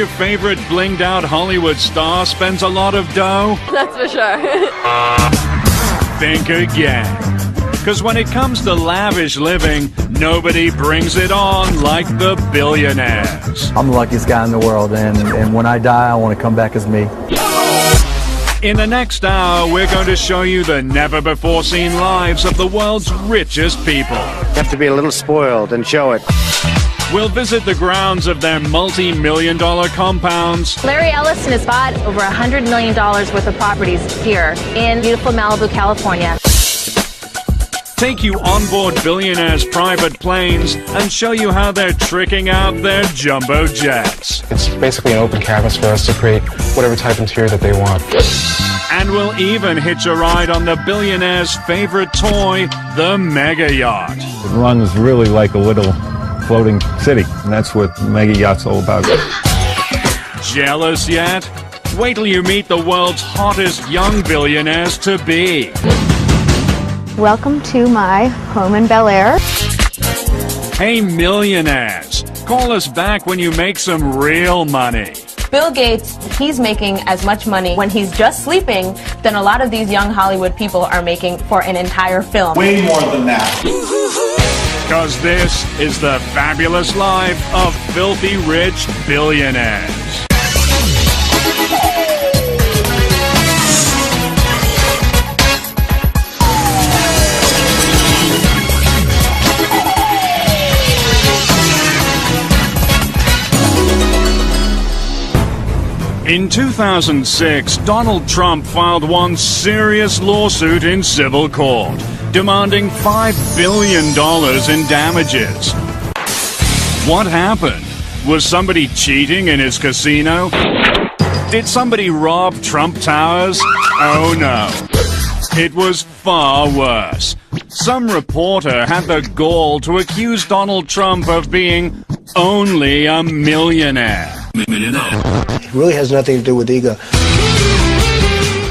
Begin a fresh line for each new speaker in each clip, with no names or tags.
your favorite blinged-out Hollywood star spends a lot of dough?
That's for sure.
Think again. Because when it comes to lavish living, nobody brings it on like the billionaires.
I'm the luckiest guy in the world, and when I die, I want to come back as me.
In the next hour, we're going to show you the never-before-seen lives of the world's richest people.
You have to be a little spoiled and show it.
We'll visit the grounds of their multi-million-dollar compounds.
Larry Ellison has bought over $100 million worth of properties here in beautiful Malibu, California.
Take you on board billionaires' private planes and show you how they're tricking out their jumbo jets.
It's basically an open canvas for us to create whatever type of interior that they want.
And we'll even hitch a ride on the billionaire's favorite toy, the mega yacht.
It runs really like a little floating city, and that's what mega yacht's all about.
Jealous yet? Wait till you meet the world's hottest young billionaires to be.
Welcome to my home in Bel Air.
Hey millionaires, call us back when you make some real money.
Bill Gates, he's making as much money when he's just sleeping than a lot of these young Hollywood people are making for an entire film.
Way more than that.
Because this is the fabulous life of filthy rich billionaires. In 2006, Donald Trump filed one serious lawsuit in civil court, demanding $5 billion in damages. What happened? Was somebody cheating in his casino? Did somebody rob Trump Towers? Oh no. It was far worse. Some reporter had the gall to accuse Donald Trump of being only a millionaire.
It really has nothing to do with ego.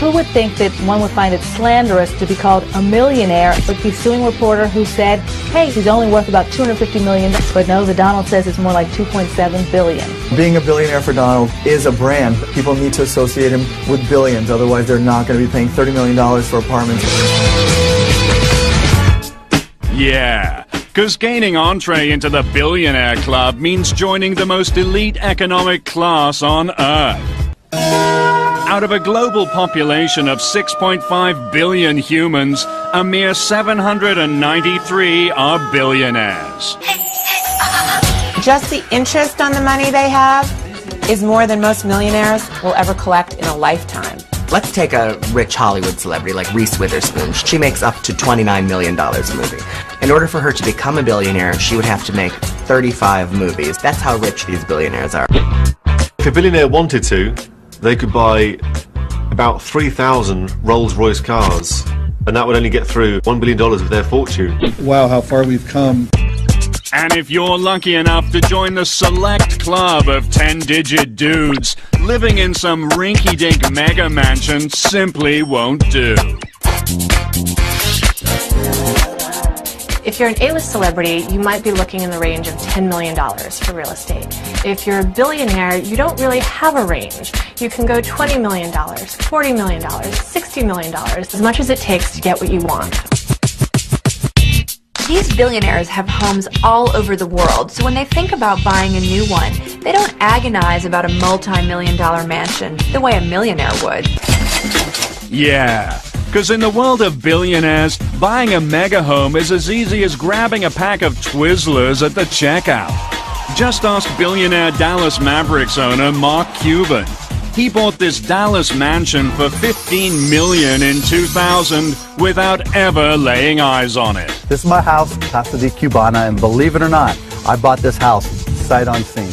Who would think that one would find it slanderous to be called a millionaire, but be suing a reporter who said, hey, he's only worth about $250 million, but no, the Donald says it's more like $2.7 billion.
Being a billionaire for Donald is a brand. People need to associate him with billions, otherwise they're not going to be paying $30 million for apartments.
Yeah, because gaining entree into the billionaire club means joining the most elite economic class on Earth. Out of a global population of 6.5 billion humans, a mere 793 are billionaires.
Just the interest on the money they have is more than most millionaires will ever collect in a lifetime.
Let's take a rich Hollywood celebrity like Reese Witherspoon. She makes up to $29 million a movie. In order for her to become a billionaire, she would have to make 35 movies. That's how rich these billionaires are.
If a billionaire wanted to, they could buy about 3,000 Rolls-Royce cars, and that would only get through $1 billion of their fortune.
Wow, how far we've come.
And if you're lucky enough to join the select club of 10-digit dudes, living in some rinky-dink mega mansion simply won't do.
If you're an A-list celebrity, you might be looking in the range of $10 million for real estate. If you're a billionaire, you don't really have a range. You can go $20 million, $40 million, $60 million, as much as it takes to get what you want.
These billionaires have homes all over the world, so when they think about buying a new one, they don't agonize about a multi-million-dollar mansion the way a millionaire would.
Yeah, because in the world of billionaires, buying a mega home is as easy as grabbing a pack of Twizzlers at the checkout. Just ask billionaire Dallas Mavericks owner Mark Cuban. He bought this Dallas mansion for $15 million in 2000 without ever laying eyes on it.
This is my house, Casa de Cubana, and believe it or not, I bought this house sight unseen.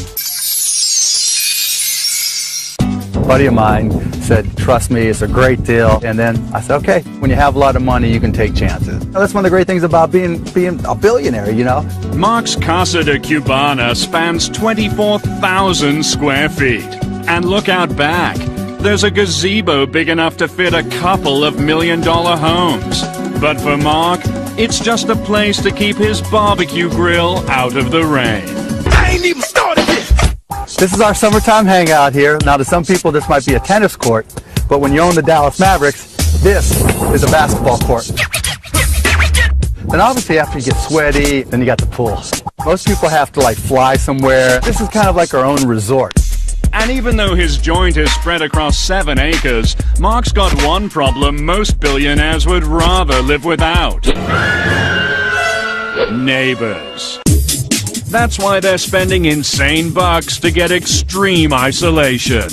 A buddy of mine said, trust me, it's a great deal. And then I said, okay, when you have a lot of money, you can take chances. That's one of the great things about being a billionaire, you know.
Mark's Casa de Cubana spans 24,000 square feet. And look out back. There's a gazebo big enough to fit a couple of million-dollar homes. But for Mark, it's just a place to keep his barbecue grill out of the rain.
I ain't even started yet.
This is our summertime hangout here. Now, to some people, this might be a tennis court, but when you own the Dallas Mavericks, this is a basketball court. And obviously, after you get sweaty, then you got the pool. Most people have to, like, fly somewhere. This is kind of like our own resort.
And even though his joint is spread across 7 acres, Mark's got one problem most billionaires would rather live without. Neighbors. That's why they're spending insane bucks to get extreme isolation.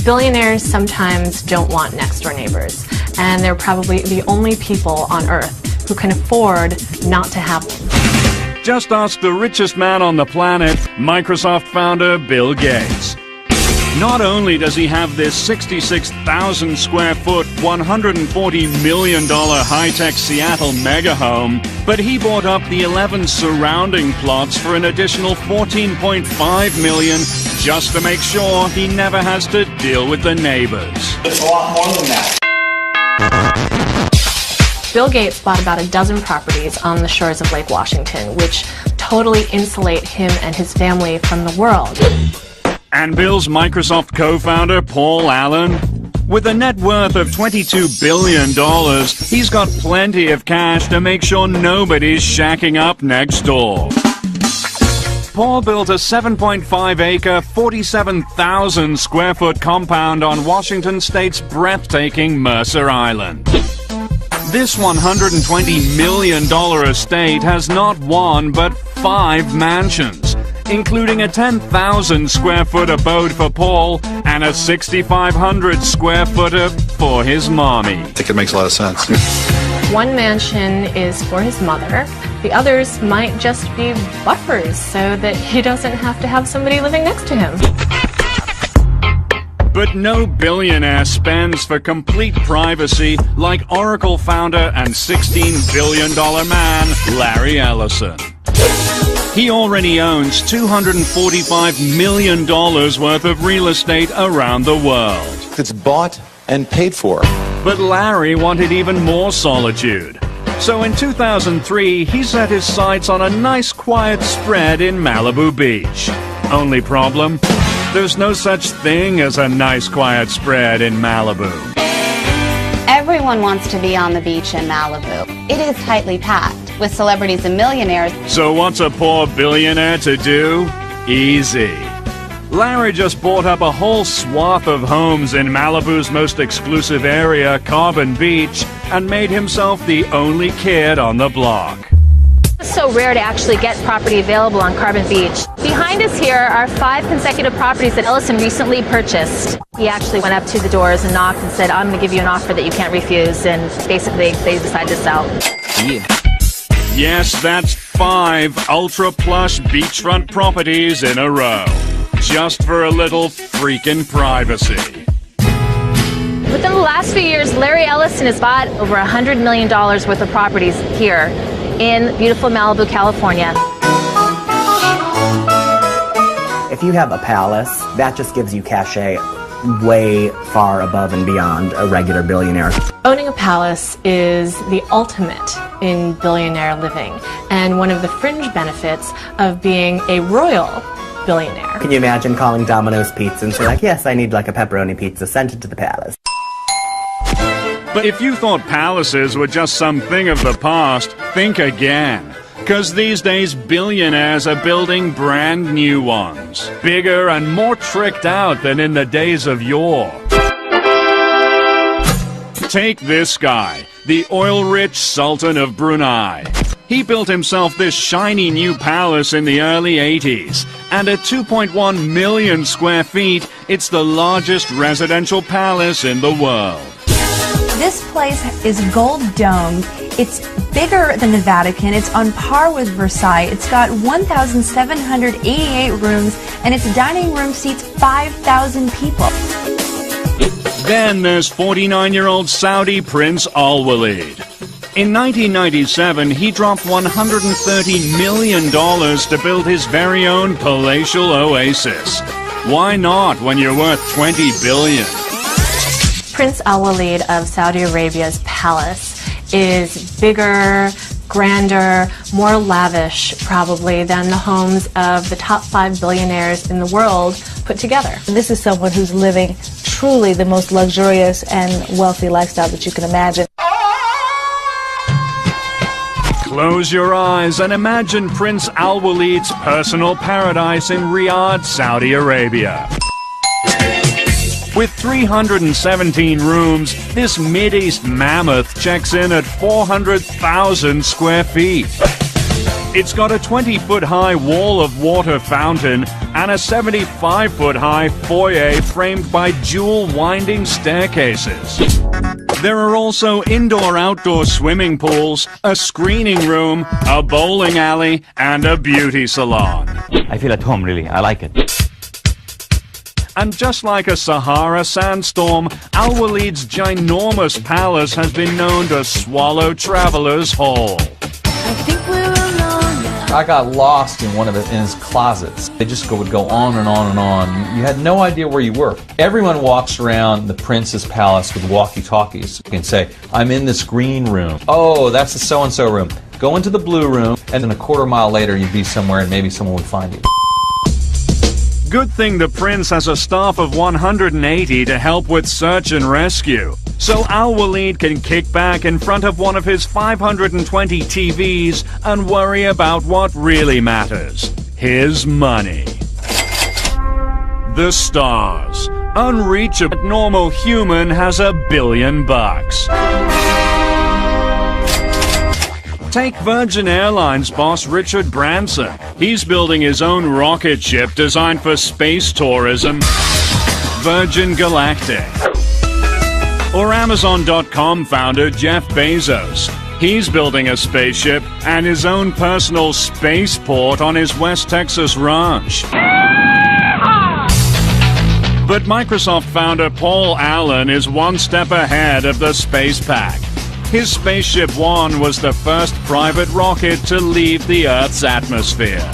Billionaires sometimes don't want next-door neighbors, and they're probably the only people on Earth who can afford not to have them.
Just ask the richest man on the planet, Microsoft founder Bill Gates. Not only does he have this 66,000 square foot, $140 million high-tech Seattle mega home, but he bought up the 11 surrounding plots for an additional $14.5 million just to make sure he never has to deal with the neighbors.
It's a lot more than that.
Bill Gates bought about a dozen properties on the shores of Lake Washington, which totally insulate him and his family from the world.
And Bill's Microsoft co-founder, Paul Allen, with a net worth of $22 billion, he's got plenty of cash to make sure nobody's shacking up next door. Paul built a 7.5-acre, 47,000 square foot compound on Washington State's breathtaking Mercer Island. This $120 million estate has not one but 5 mansions, including a 10,000 square foot abode for Paul and a 6,500 square footer for his mommy.
I think it makes a lot of sense.
One mansion is for his mother. The others might just be buffers so that he doesn't have to have somebody living next to him.
But no billionaire spends for complete privacy like Oracle founder and $16 billion man Larry Ellison. He already owns $245 million worth of real estate around the world.
It's bought and paid for.
But Larry wanted even more solitude. So in 2003, he set his sights on a nice quiet spread in Malibu Beach. Only problem? There's no such thing as a nice quiet spread in Malibu.
Everyone wants to be on the beach in Malibu. It is tightly packed, with celebrities and millionaires.
So what's a poor billionaire to do? Easy. Larry just bought up a whole swath of homes in Malibu's most exclusive area, Carbon Beach, and made himself the only kid on the block.
It's so rare to actually get property available on Carbon Beach. Behind us here are 5 consecutive properties that Ellison recently purchased. He actually went up to the doors and knocked and said, I'm going to give you an offer that you can't refuse, and basically they decided to sell.
Yeah. Yes, that's 5 ultra-plush beachfront properties in a row, just for a little freaking privacy.
Within the last few years, Larry Ellison has bought over $100 million worth of properties here in beautiful Malibu, California.
If you have a palace, that just gives you cachet way far above and beyond a regular billionaire.
Owning a palace is the ultimate in billionaire living, and one of the fringe benefits of being a royal billionaire.
Can you imagine calling Domino's Pizza and say, like, yes, I need like a pepperoni pizza, sent it to the palace?
But if you thought palaces were just something of the past, think again. 'Cause these days billionaires are building brand new ones, bigger and more tricked out than in the days of yore. Take this guy, the oil-rich Sultan of Brunei. He built himself this shiny new palace in the early 80s, and at 2.1 million square feet, it's the largest residential palace in the world.
This place is gold-domed. It's bigger than the Vatican. It's on par with Versailles. It's got 1,788 rooms, and its dining room seats 5,000 people.
Then there's 49-year-old Saudi Prince Al Walid. In 1997, he dropped $130 million to build his very own palatial oasis. Why not when you're worth $20 billion?
Prince Al Walid of Saudi Arabia's palace is bigger, grander, more lavish, probably, than the homes of the top 5 billionaires in the world put together.
This is someone who's living truly the most luxurious and wealthy lifestyle that you can imagine.
Close your eyes and imagine Prince Al Walid's personal paradise in Riyadh, Saudi Arabia. With 317 rooms, this Mideast mammoth checks in at 400,000 square feet. It's got a 20-foot-high wall of water fountain and a 75-foot-high foyer framed by dual winding staircases. There are also indoor-outdoor swimming pools, a screening room, a bowling alley, and a beauty salon.
I feel at home, really. I like it.
And just like a Sahara sandstorm, Al Walid's ginormous palace has been known to swallow travelers whole.
I got lost in one of his closets. They just would go on and on and on. You had no idea where you were. Everyone walks around the prince's palace with walkie-talkies and say, I'm in this green room. Oh, that's the so-and-so room. Go into the blue room, and then a quarter mile later you'd be somewhere and maybe someone would find you.
Good thing the prince has a staff of 180 to help with search and rescue. So Al Walid can kick back in front of one of his 520 TVs and worry about what really matters. His money. The stars. Unreachable normal human has $1 billion. Take Virgin Airlines boss Richard Branson. He's building his own rocket ship designed for space tourism, Virgin Galactic. Or Amazon.com founder Jeff Bezos. He's building a spaceship and his own personal spaceport on his West Texas ranch. But Microsoft founder Paul Allen is one step ahead of the space pack. His Spaceship One was the first private rocket to leave the Earth's atmosphere.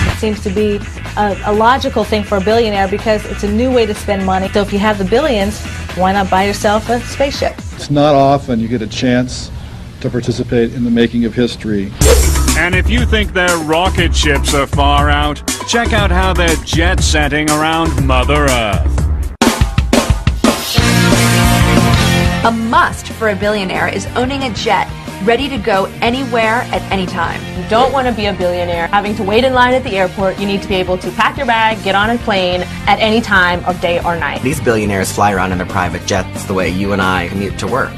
It seems to be a logical thing for a billionaire because it's a new way to spend money. So if you have the billions, why not buy yourself a spaceship?
It's not often you get a chance to participate in the making of history.
And if you think their rocket ships are far out, check out how they're jet setting around Mother Earth.
A must for a billionaire is owning a jet, ready to go anywhere at any time.
You don't want to be a billionaire having to wait in line at the airport. You need to be able to pack your bag, get on a plane at any time of day or night.
These billionaires fly around in their private jets the way you and I commute to work.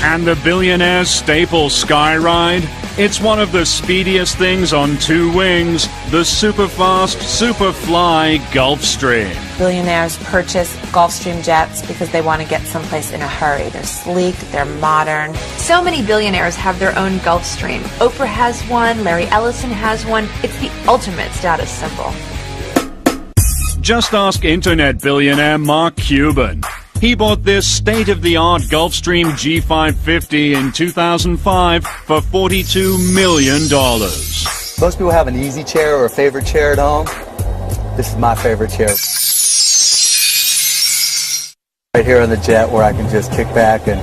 And the billionaire's staple sky ride? It's one of the speediest things on two wings, the super-fast, super-fly Gulfstream.
Billionaires purchase Gulfstream jets because they want to get someplace in a hurry. They're sleek, they're modern.
So many billionaires have their own Gulfstream. Oprah has one, Larry Ellison has one. It's the ultimate status symbol.
Just ask internet billionaire Mark Cuban. He bought this state-of-the-art Gulfstream G550 in 2005 for $42 million.
Most people have an easy chair or a favorite chair at home. This is my favorite chair. Right here on the jet where I can just kick back and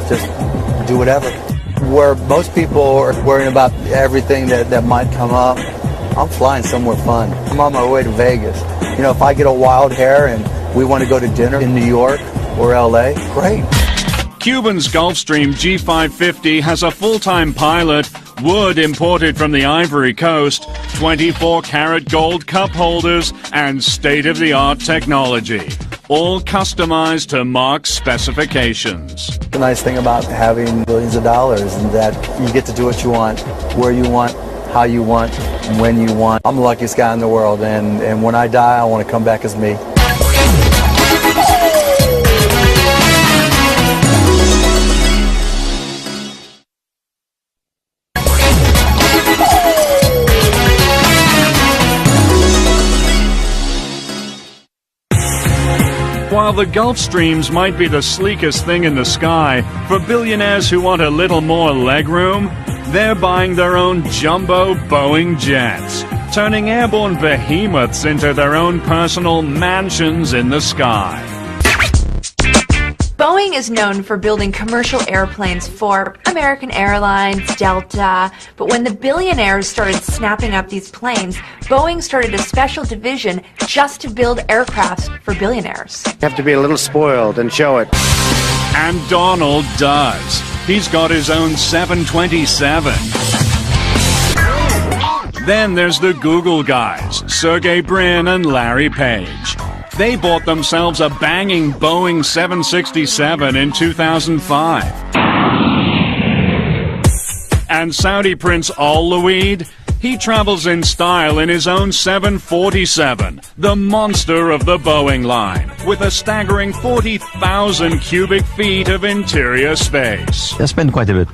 just do whatever. Where most people are worrying about everything that might come up, I'm flying somewhere fun. I'm on my way to Vegas. You know, if I get a wild hair and we want to go to dinner in New York or LA, great.
Cuban's Gulfstream G550 has a full-time pilot, wood imported from the Ivory Coast, 24-karat gold cup holders, and state-of-the-art technology, all customized to Mark's specifications.
The nice thing about having billions of dollars is that you get to do what you want, where you want, how you want, and when you want. I'm the luckiest guy in the world, and when I die, I want to come back as me.
While the Gulfstreams might be the sleekest thing in the sky, for billionaires who want a little more legroom, they're buying their own jumbo Boeing jets, turning airborne behemoths into their own personal mansions in the sky.
Boeing is known for building commercial airplanes for American Airlines, Delta, but when the billionaires started snapping up these planes, Boeing started a special division just to build aircrafts for billionaires.
You have to be a little spoiled and show it.
And Donald does. He's got his own 727. Then there's the Google guys, Sergey Brin and Larry Page. They bought themselves a banging Boeing 767 in 2005. And Saudi Prince Al Luid, he travels in style in his own 747, the monster of the Boeing line, with a staggering 40,000 cubic feet of interior space.
I spend quite a bit.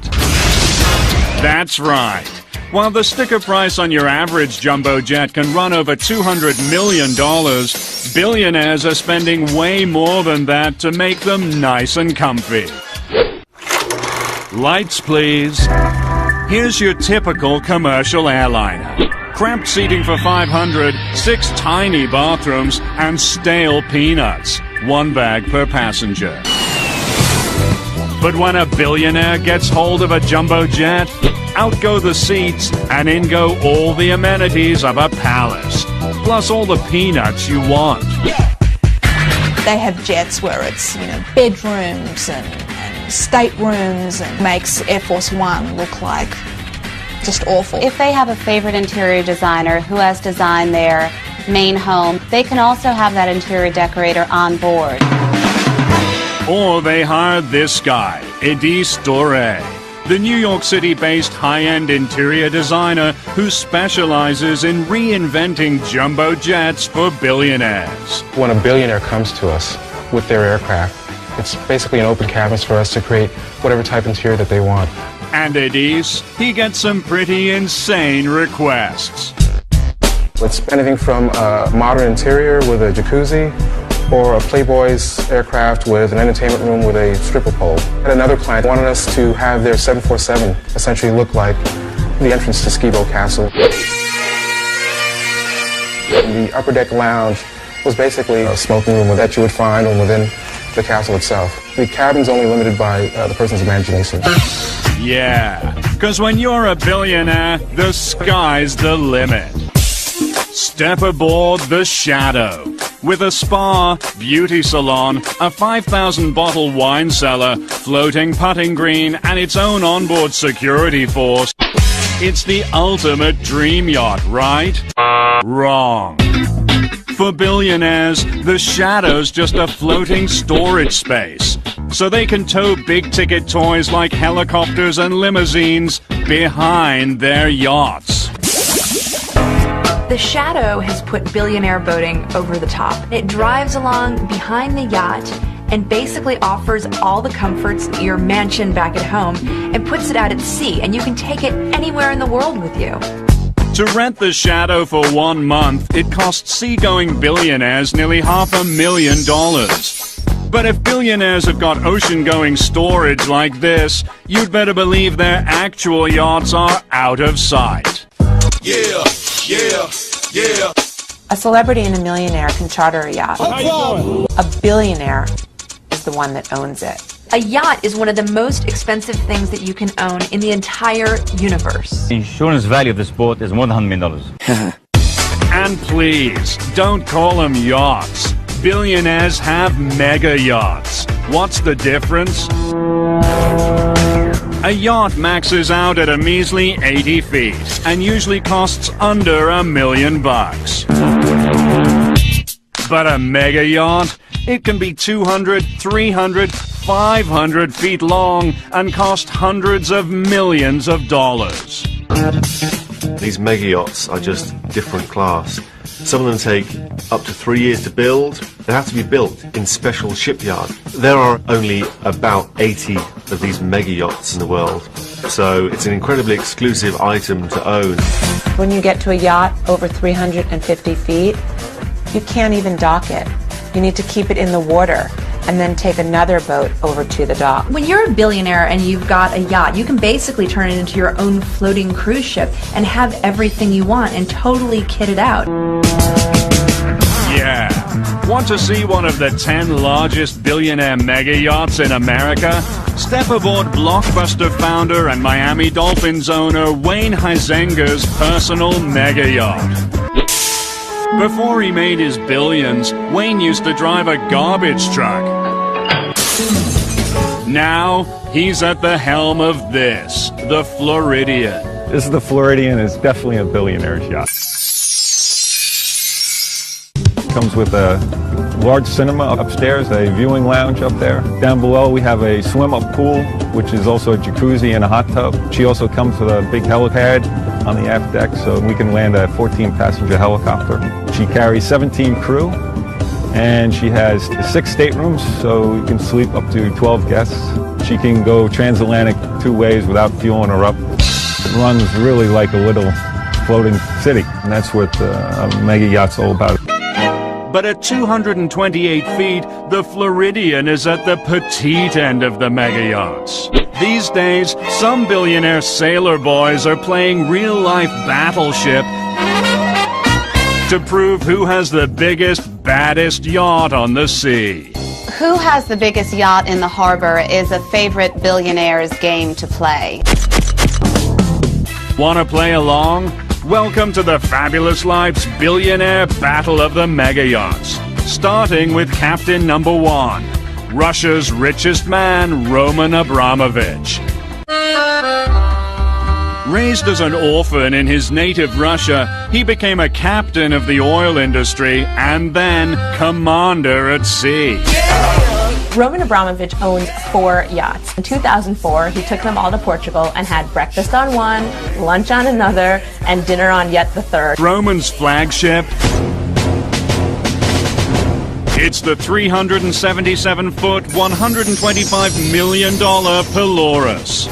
That's right. While the sticker price on your average jumbo jet can run over $200 million, billionaires are spending way more than that to make them nice and comfy. Lights, please. Here's your typical commercial airliner. Cramped seating for 500, 6 tiny bathrooms, and stale peanuts. 1 bag per passenger. But when a billionaire gets hold of a jumbo jet, out go the seats, and in go all the amenities of a palace. Plus all the peanuts you want.
They have jets where it's, bedrooms and staterooms, and makes Air Force One look like just awful.
If they have a favorite interior designer who has designed their main home, they can also have that interior decorator on board.
Or they hired this guy, Edis Doré, the New York City-based high-end interior designer who specializes in reinventing jumbo jets for billionaires.
When a billionaire comes to us with their aircraft, it's basically an open canvas for us to create whatever type interior that they want.
And Edis, he gets some pretty insane requests.
It's anything from a modern interior with a jacuzzi, or a Playboy's aircraft with an entertainment room with a stripper pole. And another client wanted us to have their 747 essentially look like the entrance to Skibo Castle. The upper deck lounge was basically a smoking room that you would find within the castle itself. The cabin's only limited by the person's imagination.
Yeah, because when you're a billionaire, the sky's the limit. Step aboard the Shadow. With a spa, beauty salon, a 5,000-bottle wine cellar, floating putting green, and its own onboard security force, it's the ultimate dream yacht, right? Wrong. For billionaires, the Shadow's just a floating storage space, so they can tow big-ticket toys like helicopters and limousines behind their yachts.
The Shadow has put billionaire boating over the top. It drives along behind the yacht and basically offers all the comforts of your mansion back at home and puts it out at sea, and you can take it anywhere in the world with you.
To rent the Shadow for 1 month, it costs seagoing billionaires nearly $500,000. But if billionaires have got ocean-going storage like this, you'd better believe their actual yachts are out of sight.
Yeah. A celebrity and a millionaire can charter a yacht. A billionaire is the one that owns it.
A yacht is one of the most expensive things that you can own in the entire universe.
The insurance value of this boat is more than $100 million.
And please, don't call them yachts. Billionaires have mega yachts. What's the difference? A yacht maxes out at a measly 80 feet and usually costs under $1 million. But a mega yacht, it can be 200, 300, 500 feet long and cost hundreds of millions of dollars.
These mega yachts are just different class. Some of them take up to 3 years to build. They have to be built in special shipyards. There are only about 80 of these mega yachts in the world, so it's an incredibly exclusive item to own.
When you get to a yacht over 350 feet, you can't even dock it. You need to keep it in the water and then take another boat over to the dock.
When you're a billionaire and you've got a yacht, you can basically turn it into your own floating cruise ship and have everything you want and totally kit it out.
Yeah. Want to see one of the 10 largest billionaire mega yachts in America? Step aboard Blockbuster founder and Miami Dolphins owner Wayne Huizenga's personal mega yacht. Before he made his billions, Wayne used to drive a garbage truck. Now, he's at the helm of this, the Floridian.
This is the Floridian. It's definitely a billionaire's yacht. Comes with a large cinema upstairs, a viewing lounge up there. Down below we have a swim-up pool, which is also a jacuzzi and a hot tub. She also comes with a big helipad on the aft deck, so we can land a 14-passenger helicopter. She carries 17 crew, and she has 6 staterooms, so you can sleep up to 12 guests. She can go transatlantic 2 ways without fueling her up. It runs really like a little floating city, and that's what a mega yacht's all about.
But at 228 feet, the Floridian is at the petite end of the mega yachts. These days, some billionaire sailor boys are playing real-life Battleship to prove who has the biggest, baddest yacht on the sea.
Who has the biggest yacht in the harbor is a favorite billionaire's game to play.
Want to play along? Welcome to the Fabulous Life's Billionaire Battle of the Mega Yachts. Starting with Captain Number 1, Russia's richest man, Roman Abramovich. Raised as an orphan in his native Russia, he became a captain of the oil industry and then commander at sea.
Roman Abramovich owns 4 yachts. In 2004, he took them all to Portugal and had breakfast on one, lunch on another, and dinner on yet the third.
Roman's flagship? It's the 377-foot, $125 million Pelorus.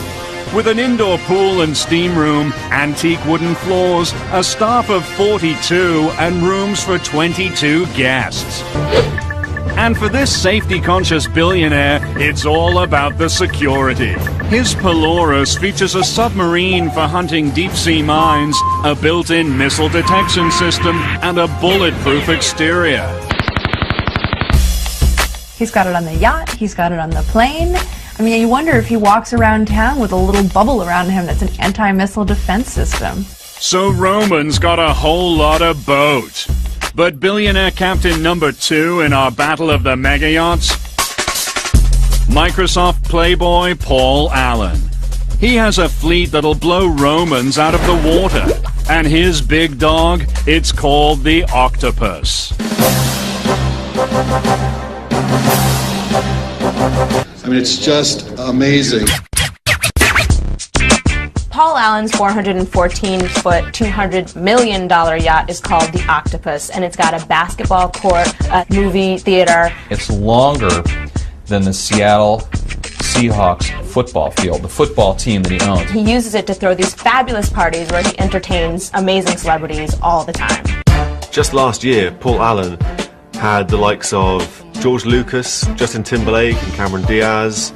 With an indoor pool and steam room, antique wooden floors, a staff of 42, and rooms for 22 guests. And for this safety-conscious billionaire, it's all about the security. His Pelorus features a submarine for hunting deep-sea mines, a built-in missile detection system, and a bulletproof exterior.
He's got it on the yacht, he's got it on the plane. I mean, you wonder if he walks around town with a little bubble around him that's an anti-missile defense system.
So Roman's got a whole lot of boat. But billionaire Captain Number 2 in our Battle of the Mega Yachts? Microsoft playboy Paul Allen. He has a fleet that'll blow Romans out of the water. And his big dog, it's called the Octopus.
I mean, it's just amazing.
Paul Allen's 414-foot, $200 million yacht is called the Octopus, and it's got a basketball court, a movie theater.
It's longer than the Seattle Seahawks football field, the football team that he owns.
He uses it to throw these fabulous parties where he entertains amazing celebrities all the time.
Just last year, Paul Allen had the likes of George Lucas, Justin Timberlake and Cameron Diaz,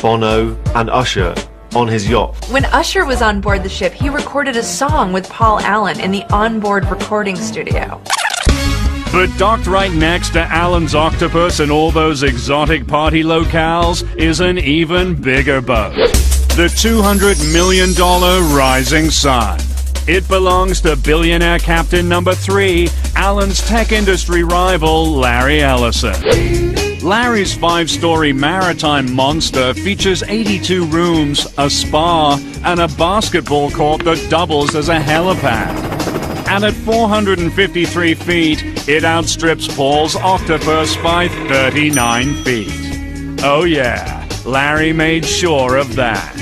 Bono and Usher on his yacht.
When Usher was on board the ship, he recorded a song with Paul Allen in the onboard recording studio.
But docked right next to Allen's Octopus and all those exotic party locales is an even bigger boat. The $200 million Rising Sun. It belongs to billionaire Captain Number 3, Allen's tech industry rival, Larry Ellison. Larry's 5-story maritime monster features 82 rooms, a spa, and a basketball court that doubles as a helipad. And at 453 feet, it outstrips Paul's Octopus by 39 feet. Oh yeah, Larry made sure of that.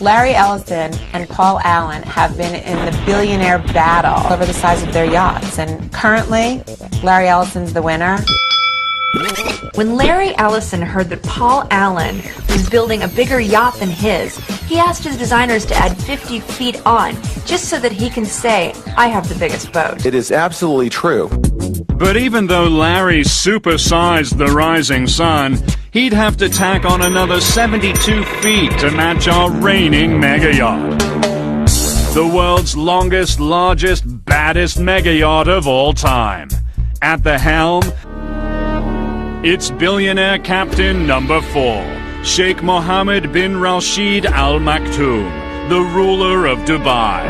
Larry Ellison and Paul Allen have been in the billionaire battle over the size of their yachts, and currently, Larry Ellison's the winner.
When Larry Ellison heard that Paul Allen was building a bigger yacht than his, he asked his designers to add 50 feet on, just so that he can say, I have the biggest boat.
It is absolutely true.
But even though Larry supersized the Rising Sun, he'd have to tack on another 72 feet to match our reigning mega yacht. The world's longest, largest, baddest mega yacht of all time. At the helm, it's billionaire captain number 4, Sheikh Mohammed bin Rashid Al Maktoum, the ruler of Dubai.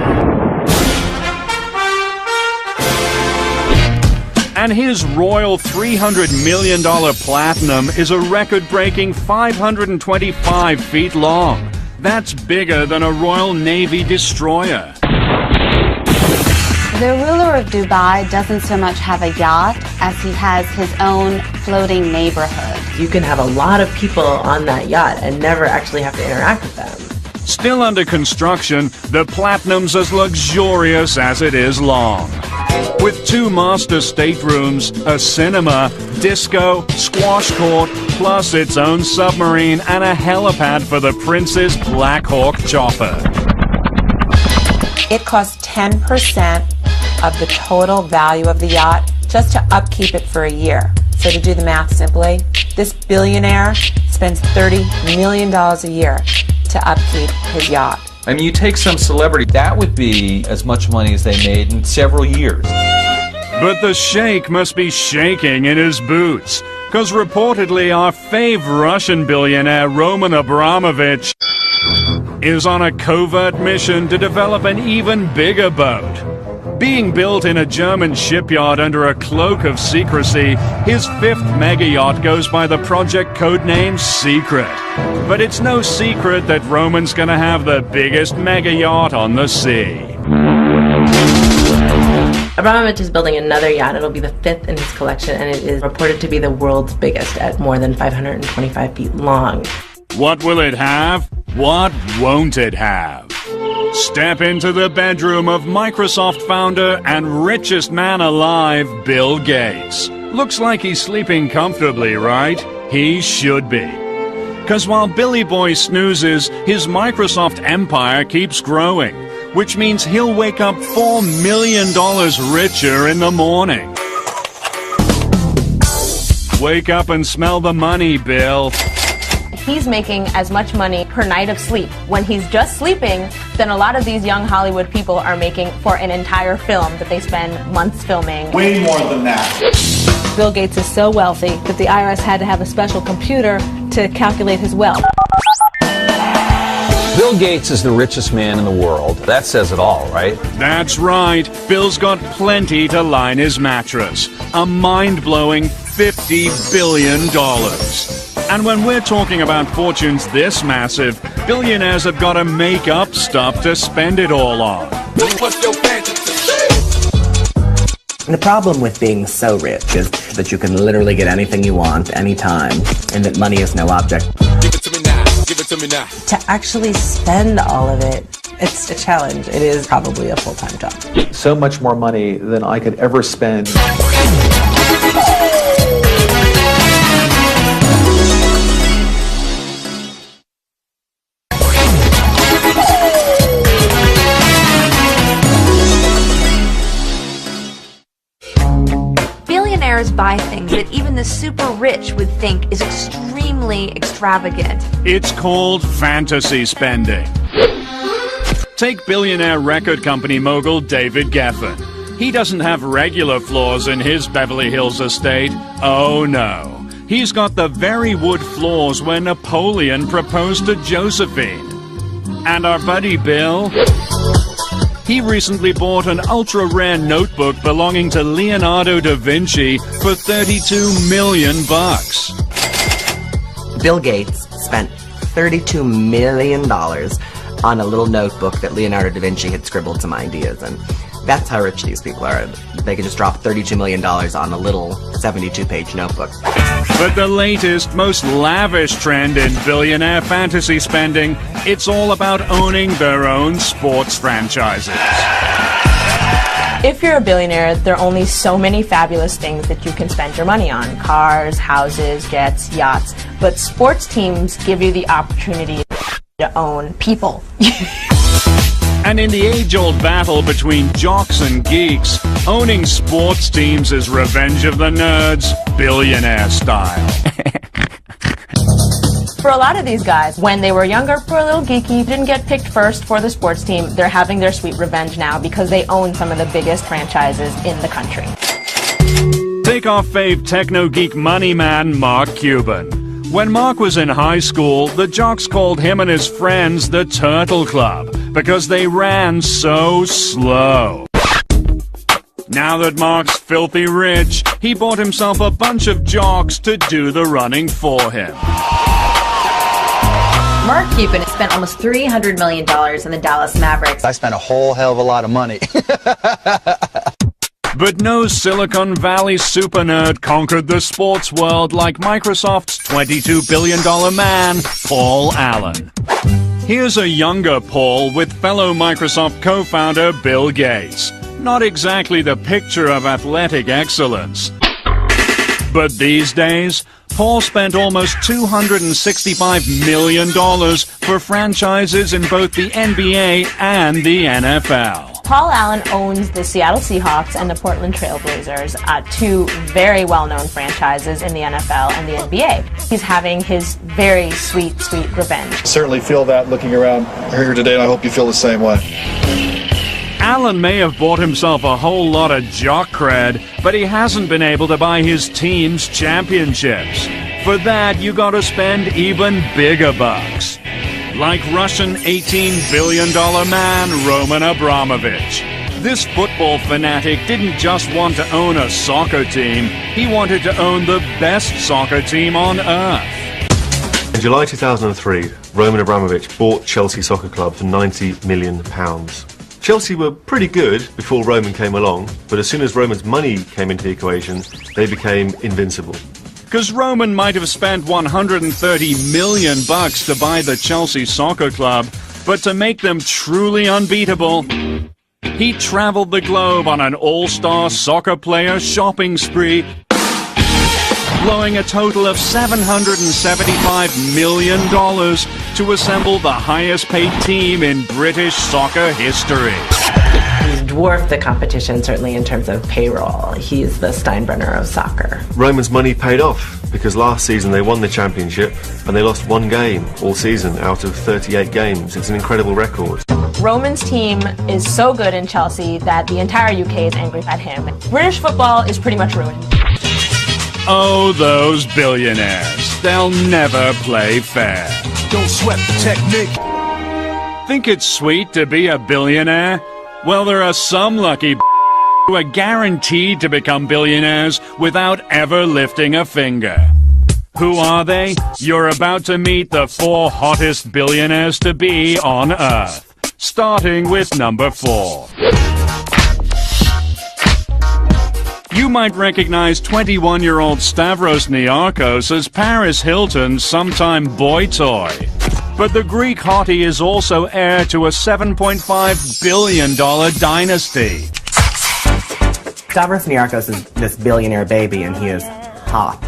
And his royal $300 million Platinum is a record-breaking 525 feet long. That's bigger than a Royal Navy destroyer.
The ruler of Dubai doesn't so much have a yacht as he has his own floating neighborhood.
You can have a lot of people on that yacht and never actually have to interact with them.
Still under construction, the Platinum's as luxurious as it is long. With 2 master staterooms, a cinema, disco, squash court, plus its own submarine and a helipad for the Prince's Black Hawk chopper.
It costs 10% of the total value of the yacht just to upkeep it for a year. So to do the math simply, this billionaire spends $30 million a year to upkeep his yacht.
I mean, you take some celebrity, that would be as much money as they made in several years.
But the sheikh must be shaking in his boots, because reportedly our fave Russian billionaire Roman Abramovich is on a covert mission to develop an even bigger boat. Being built in a German shipyard under a cloak of secrecy, his 5th mega yacht goes by the project codename Secret. But it's no secret that Roman's gonna have the biggest mega yacht on the sea.
Abramovich is building another yacht. It'll be the 5th in his collection, and it is reported to be the world's biggest at more than 525 feet long.
What will it have? What won't it have? Step into the bedroom of Microsoft founder and richest man alive, Bill Gates. Looks like he's sleeping comfortably, right? He should be. 'Cause while Billy Boy snoozes, his Microsoft empire keeps growing, which means he'll wake up $4 million richer in the morning. Wake up and smell the money, Bill.
He's making as much money per night of sleep when he's just sleeping than a lot of these young Hollywood people are making for an entire film that they spend months filming.
Way more than that.
Bill Gates is so wealthy that the IRS had to have a special computer to calculate his wealth.
Bill Gates is the richest man in the world. That says it all, right?
That's right. Bill's got plenty to line his mattress. A mind-blowing $50 billion. And when we're talking about fortunes this massive, billionaires have got to make up stuff to spend it all on.
The problem with being so rich is that you can literally get anything you want, anytime, and that money is no object.
Give it to me now. Give it to me now.
To actually spend all of it, it's a challenge. It is probably a full-time job.
So much more money than I could ever spend.
Billionaires buy things that even the super rich would think is extremely extravagant.
It's called fantasy spending. Take billionaire record company mogul David Geffen. He doesn't have regular floors in his Beverly Hills estate. Oh no. He's got the very wood floors where Napoleon proposed to Josephine. And our buddy Bill? He recently bought an ultra-rare notebook belonging to Leonardo da Vinci for $32 million.
Bill Gates spent $32 million on a little notebook that Leonardo da Vinci had scribbled some ideas in. That's how rich these people are. They could just drop $32 million on a little 72-page notebook.
But the latest, most lavish trend in billionaire fantasy spending, it's all about owning their own sports franchises.
If you're a billionaire, there are only so many fabulous things that you can spend your money on. Cars, houses, jets, yachts. But sports teams give you the opportunity to own people.
And in the age-old battle between jocks and geeks, owning sports teams is revenge of the nerds, billionaire style.
For a lot of these guys, when they were younger, for a little geeky, didn't get picked first for the sports team, they're having their sweet revenge now because they own some of the biggest franchises in the country.
Take our fave techno-geek money man, Mark Cuban. When Mark was in high school, the jocks called him and his friends the Turtle Club because they ran so slow. Now that Mark's filthy rich, he bought himself a bunch of jocks to do the running for him.
Mark Cuban has spent almost $300 million in the Dallas Mavericks.
I spent a whole hell of a lot of money.
But no Silicon Valley super nerd conquered the sports world like Microsoft's $22 billion man, Paul Allen. Here's a younger Paul with fellow Microsoft co-founder Bill Gates. Not exactly the picture of athletic excellence. But these days, Paul spent almost $265 million for franchises in both the NBA and the NFL.
Paul Allen owns the Seattle Seahawks and the Portland Trail Blazers, two very well-known franchises in the NFL and the NBA. He's having his very sweet, sweet revenge.
Certainly feel that looking around here today, and I hope you feel the same way.
Allen may have bought himself a whole lot of jock cred, but he hasn't been able to buy his team's championships. For that, you gotta spend even bigger bucks. Like Russian $18 billion man Roman Abramovich. This football fanatic didn't just want to own a soccer team, he wanted to own the best soccer team on earth.
In July 2003, Roman Abramovich bought Chelsea Soccer Club for £90 million. Chelsea were pretty good before Roman came along, but as soon as Roman's money came into the equation, they became invincible.
Because Roman might have spent $130 million to buy the Chelsea Soccer Club, but to make them truly unbeatable, he traveled the globe on an all-star soccer player shopping spree, blowing a total of $775 million to assemble the highest-paid team in British soccer history.
He's dwarfed the competition, certainly in terms of payroll. He's the Steinbrenner of soccer.
Roman's money paid off because last season they won the championship and they lost one game all season out of 38 games. It's an incredible record.
Roman's team is so good in Chelsea that the entire UK is angry at him. British football is pretty much ruined.
Oh, those billionaires. They'll never play fair.
Don't sweat the technique.
Think it's sweet to be a billionaire? Well, there are some lucky who are guaranteed to become billionaires without ever lifting a finger. Who are they? You're about to meet the 4 hottest billionaires to be on Earth. Starting with number 4. You might recognize 21-year-old Stavros Niarchos as Paris Hilton's sometime boy toy. But the Greek hottie is also heir to a $7.5 billion dynasty.
Stavros Niarchos is this billionaire baby, and he is hot.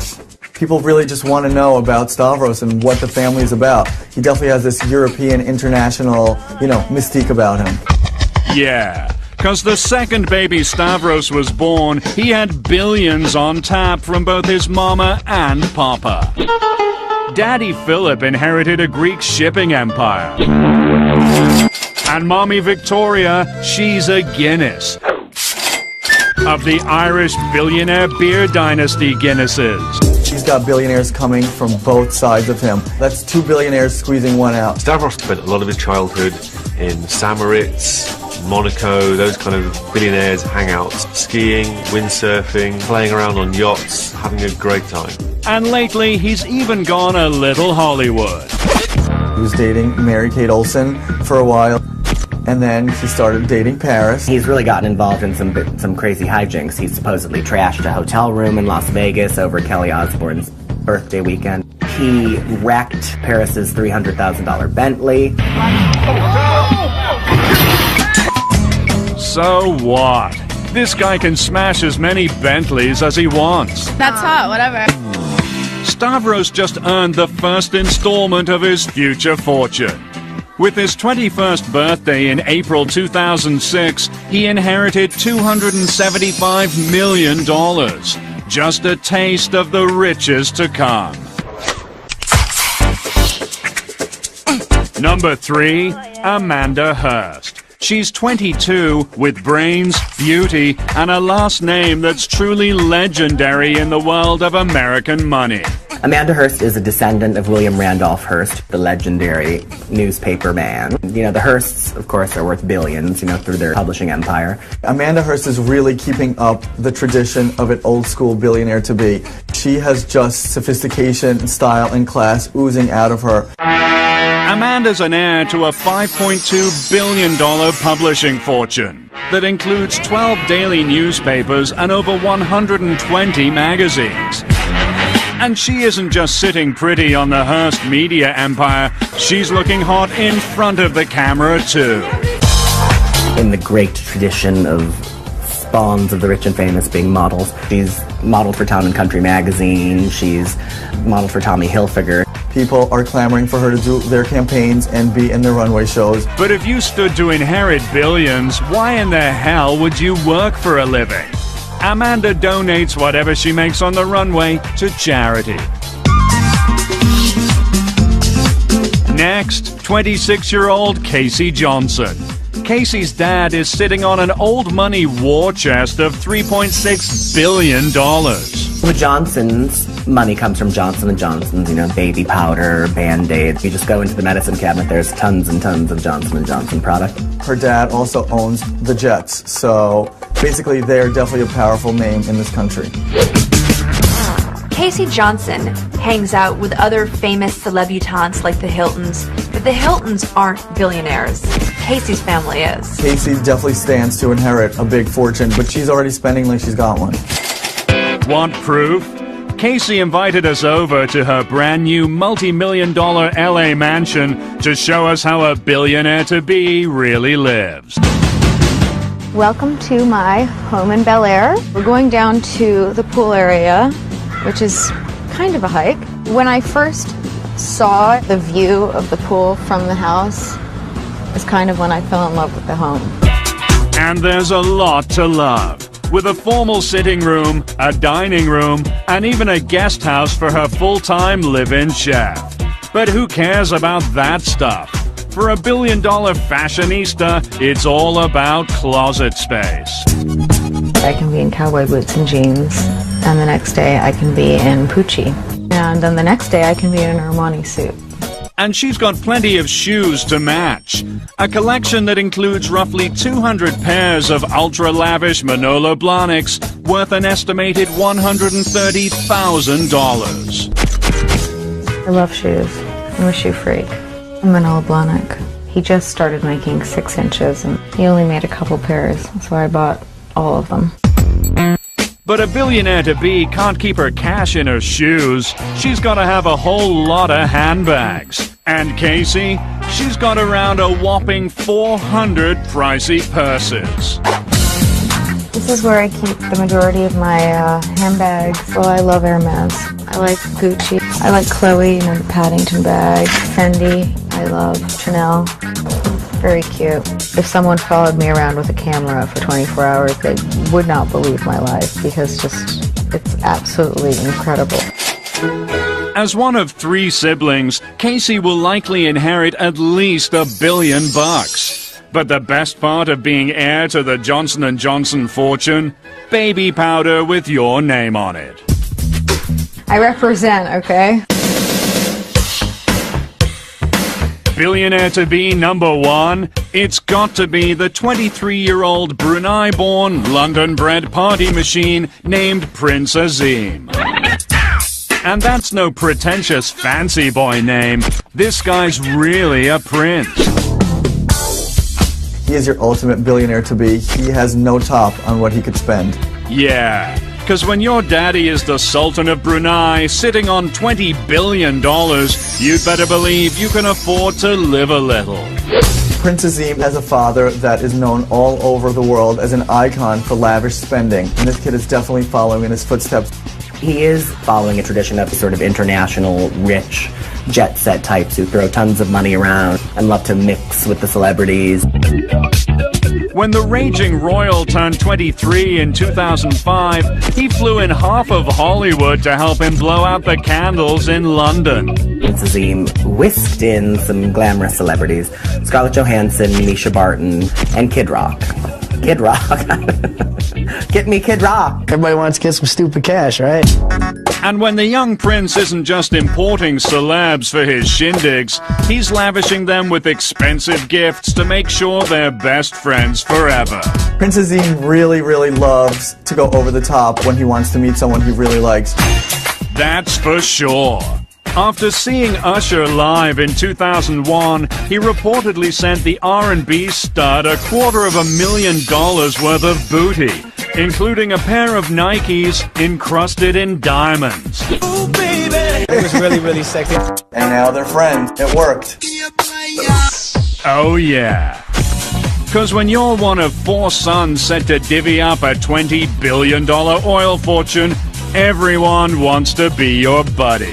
People really just want to know about Stavros and what the family is about. He definitely has this European, international, mystique about him.
Yeah. Because the second baby Stavros was born, he had billions on tap from both his mama and papa. Daddy Philip inherited a Greek shipping empire. And Mommy Victoria, she's a Guinness. Of the Irish billionaire beer dynasty Guinnesses.
He's got billionaires coming from both sides of him. That's 2 billionaires squeezing one out.
Stavros spent a lot of his childhood in Samoritz, Monaco, those kind of billionaires' hangouts, skiing, windsurfing, playing around on yachts, having a great time.
And lately, he's even gone a little Hollywood.
He was dating Mary-Kate Olsen for a while, and then he started dating Paris.
He's really gotten involved in some crazy hijinks. He supposedly trashed a hotel room in Las Vegas over Kelly Osbourne's birthday weekend. He wrecked Paris's $300,000 Bentley.
So what? This guy can smash as many Bentleys as he wants.
That's hot, whatever.
Stavros just earned the first installment of his future fortune. With his 21st birthday in April 2006, he inherited $275 million. Just a taste of the riches to come. Number 3, Amanda Hurst. She's 22, with brains, beauty, and a last name that's truly legendary in the world of American money.
Amanda Hearst is a descendant of William Randolph Hearst, the legendary newspaper man. You know, the Hearsts, of course, are worth billions, through their publishing empire.
Amanda Hearst is really keeping up the tradition of an old-school billionaire-to-be. She has just sophistication, style, and class oozing out of her.
Amanda's an heir to a $5.2 billion publishing fortune that includes 12 daily newspapers and over 120 magazines. And she isn't just sitting pretty on the Hearst media empire, she's looking hot in front of the camera too.
In the great tradition of spawns of the rich and famous being models, she's modeled for Town & Country magazine, she's modeled for Tommy Hilfiger.
People are clamoring for her to do their campaigns and be in their runway shows.
But if you stood to inherit billions, why in the hell would you work for a living? Amanda donates whatever she makes on the runway to charity. Next, 26-year-old Casey Johnson. Casey's dad is sitting on an old money war chest of $3.6 billion.
The Johnsons' money comes from Johnson & Johnson's, baby powder, Band-Aids. You just go into the medicine cabinet, there's tons and tons of Johnson & Johnson product.
Her dad also owns the Jets, so basically they're definitely a powerful name in this country.
Casey Johnson hangs out with other famous celebutantes like the Hiltons, but the Hiltons aren't billionaires. Casey's family is.
Casey definitely stands to inherit a big fortune, but she's already spending like she's got one.
Want proof? Casey invited us over to her brand new multi-million-dollar LA mansion to show us how a billionaire-to-be really lives.
Welcome to my home in Bel Air. We're going down to the pool area, which is kind of a hike. When I first saw the view of the pool from the house, is kind of when I fell in love with the home.
And there's a lot to love. With a formal sitting room, a dining room, and even a guest house for her full-time live-in chef. But who cares about that stuff? For a billion-dollar fashionista, it's all about closet space.
I can be in cowboy boots and jeans, and the next day I can be in Pucci. And then the next day I can be in an Armani suit.
And she's got plenty of shoes to match. A collection that includes roughly 200 pairs of ultra-lavish Manolo Blahniks worth an estimated $130,000.
I love shoes. I'm a shoe freak. Manolo Blahnik. He just started making 6 inches, and he only made a couple pairs, so I bought all of them.
But a billionaire-to-be can't keep her cash in her shoes. She's got to have a whole lot of handbags. And Casey, she's got around a whopping 400 pricey purses.
This is where I keep the majority of my handbags. Well, I love Hermes. I like Gucci. I like Chloe, the Paddington bag. Fendi. I love Chanel. Very cute. If someone followed me around with a camera for 24 hours, they would not believe my life because it's absolutely incredible.
As one of 3 siblings, Casey will likely inherit at least $1 billion. But the best part of being heir to the Johnson & Johnson fortune? Baby powder with your name on it.
I represent, okay?
Billionaire-to-be number 1, it's got to be the 23-year-old Brunei-born, London-bred party machine named Prince Azim. And that's no pretentious fancy boy name. This guy's really a prince.
He is your ultimate billionaire-to-be. He has no top on what he could spend.
Yeah, because when your daddy is the Sultan of Brunei, sitting on $20 billion, you'd better believe you can afford to live a little.
Prince Azim has a father that is known all over the world as an icon for lavish spending, and this kid is definitely following in his footsteps.
He is following a tradition of sort of international, rich jet set types who throw tons of money around and love to mix with the celebrities.
When the raging royal turned 23 in 2005, he flew in half of Hollywood to help him blow out the candles in London.
Prince Azim whisked in some glamorous celebrities: Scarlett Johansson, Misha Barton, and Kid Rock. Kid Rock. Get me Kid Rock.
Everybody wants to get some stupid cash, right?
And when the young prince isn't just importing celebs for his shindigs, he's lavishing them with expensive gifts to make sure they're best friends forever.
Prince Azim really, really loves to go over the top when he wants to meet someone he really likes.
That's for sure. After seeing Usher live in 2001, he reportedly sent the R&B stud $250,000 worth of booty, including a pair of Nikes encrusted in diamonds.
Ooh, baby. It was really, really sexy.
And now they're friends. It worked.
Oh yeah. Because when you're one of 4 sons set to divvy up a $20 billion oil fortune, everyone wants to be your buddy.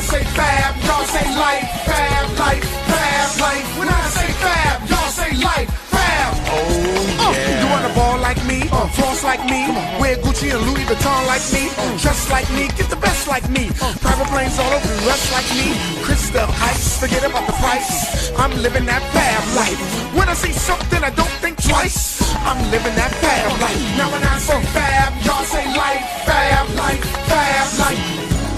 Say fab, y'all say life, fab, life, fab, life. When I say fab, y'all say life, fab. Oh, yeah. You wanna ball like me, floss like me, wear Gucci and Louis Vuitton like me, dress like me, get the best like me, private planes all over the rest like me, crystal ice, forget about the price. I'm living that fab life. When I see something I don't think twice, I'm living that fab life. Now when I say fab, y'all say life, fab, life, fab, life.